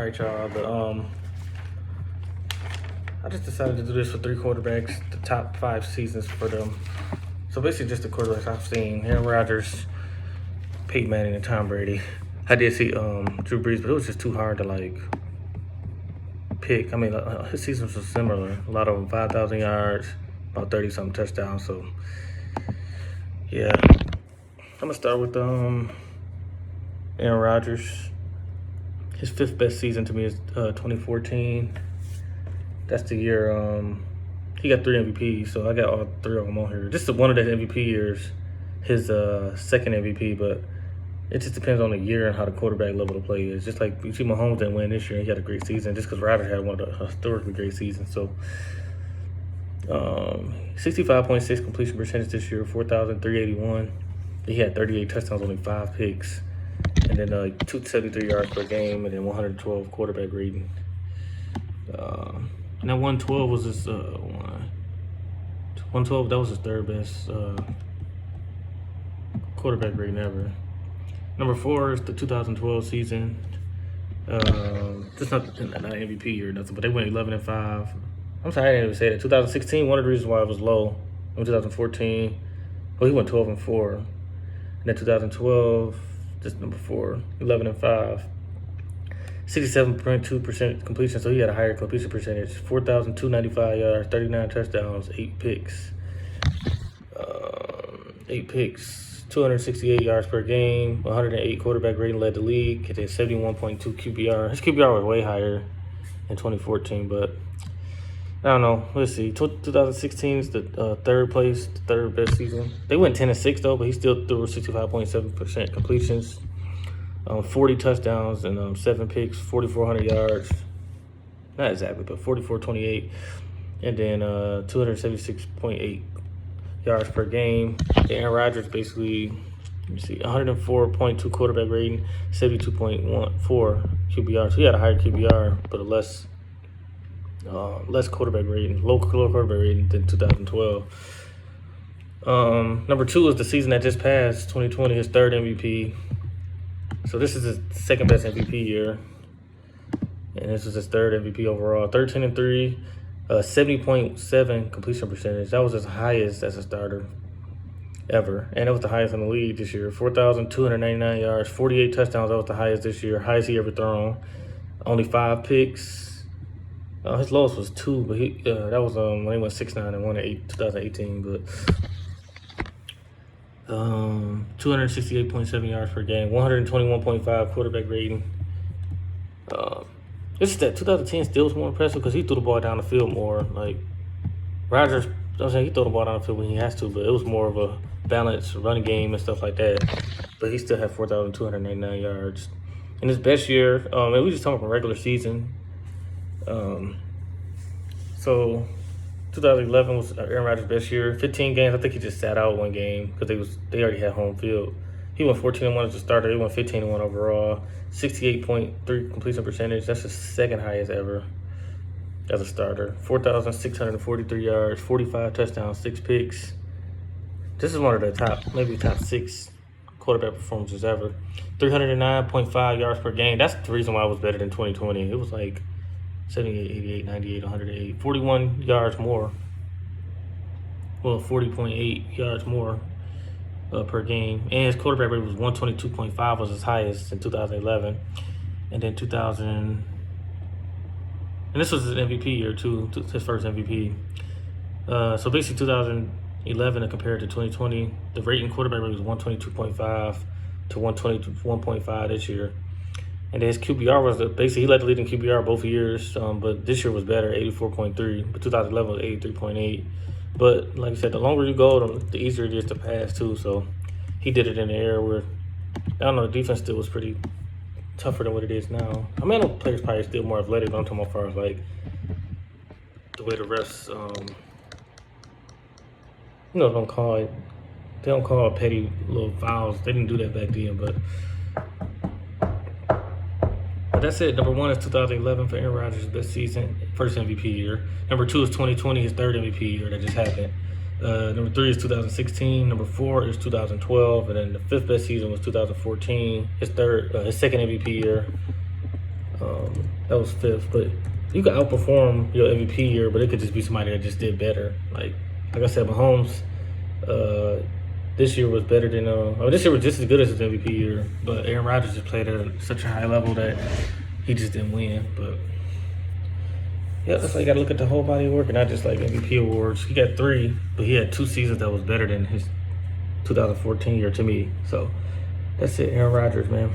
right, y'all. I just decided to do this for 3 quarterbacks, the top 5 seasons for them. So basically, just the quarterbacks I've seen: Aaron Rodgers, Peyton Manning, and Tom Brady. I did see Drew Brees, but it was just too hard to pick. I mean, his seasons were similar. A lot of them 5,000 yards, about 30-something touchdowns. So yeah, I'm gonna start with Aaron Rodgers. His 5th best season to me is 2014. That's the year he got 3 MVPs, so I got all 3 of them on here. Just one of the MVP years, his 2nd MVP, but it just depends on the year and how the quarterback level of play is. Just like you see Mahomes didn't win this year, he had a great season just because Rodgers had one of the historically great seasons. So 65.6 completion percentage this year, 4,381. He had 38 touchdowns, only 5 picks. And then 273 yards per game, and then 112 quarterback rating. And that 112 was his 112. That was his 3rd best quarterback rating ever. Number 4 is the 2012 season. Just not an MVP year or nothing, but they went 11-5. I'm sorry, I didn't even say that. 2016, one of the reasons why it was low. In 2014, he went 12-4. And then 2012. Just number 4, 11-5, 67.2% completion. So he had a higher completion percentage. 4,295 yards, 39 touchdowns, 8 picks. 268 yards per game, 108 quarterback rating, led the league. It had 71.2 QBR. His QBR was way higher in 2014, but I don't know. Let's see. 2016 is the 3rd place, the 3rd best season. They went 10-6 though, but he still threw 65.7% completions, 40 touchdowns and 7 picks, 4,400 yards. Not exactly, but 44.28, and then 276.8 yards per game. Aaron Rodgers basically, let me see, 104.2 quarterback rating, 72.14 QBR. So he had a higher QBR, but a less quarterback rating, low quarterback rating than 2012. Number 2 is the season that just passed, 2020, his 3rd MVP. So this is his 2nd best MVP year, and this is his 3rd MVP overall. 13-3, 70.7 completion percentage. That was his highest as a starter ever, and it was the highest in the league this year. 4,299 yards, 48 touchdowns. That was the highest this year, highest he ever thrown. Only 5 picks. His lowest was 2, but that was when he went 6-9 and won in 2018. But 268.7 yards per game, 121.5 quarterback rating. It's just that 2010 still was more impressive because he threw the ball down the field more. Like Rodgers, I'm saying he threw the ball down the field when he has to, but it was more of a balanced running game and stuff like that. But he still had 4,299 yards in his best year. And we just talking about regular season. So 2011 was Aaron Rodgers' best year. 15 games. I think he just sat out 1 game because they already had home field. He went 14-1 as a starter. He went 15-1 overall. 68.3 completion percentage. That's his 2nd highest ever as a starter. 4,643 yards, 45 touchdowns, 6 picks. This is one of the top 6 quarterback performances ever. 309.5 yards per game. That's the reason why it was better than 2020. It was like 78, 88, 98, 108, 41 yards more. Well, 40.8 yards more per game. And his quarterback rate was 122.5, was his highest in 2011. And then 2000, and this was his MVP year too, his 1st MVP. So basically 2011 and compared to 2020, the rating quarterback rate was 122.5 to 121.5 this year. And then his QBR was basically he led the lead in QBR both years, but this year was better, 84.3. But 2011 was 83.8. But like I said, the longer you go, the easier it is to pass too. So he did it in the air where I don't know, the defense still was pretty tougher than what it is now. I mean, I know players probably still more athletic, but I'm talking about as far as like the way the refs, don't call it. They don't call it petty little fouls. They didn't do that back then, but that's it. Number 1 is 2011 for Aaron Rodgers' best season, 1st MVP year. Number 2 is 2020, his 3rd MVP year that just happened. Number 3 is 2016. Number 4 is 2012, and then the 5th best season was 2014, his 2nd MVP year. That was fifth, but you could outperform your MVP year, but it could just be somebody that just did better. Like I said, Mahomes this year was better than this year was just as good as his MVP year, but Aaron Rodgers just played at such a high level that he just didn't win. But yeah, that's why you got to look at the whole body of work and not just like MVP awards. He got 3, but he had 2 seasons that was better than his 2014 year to me. So that's it, Aaron Rodgers, man.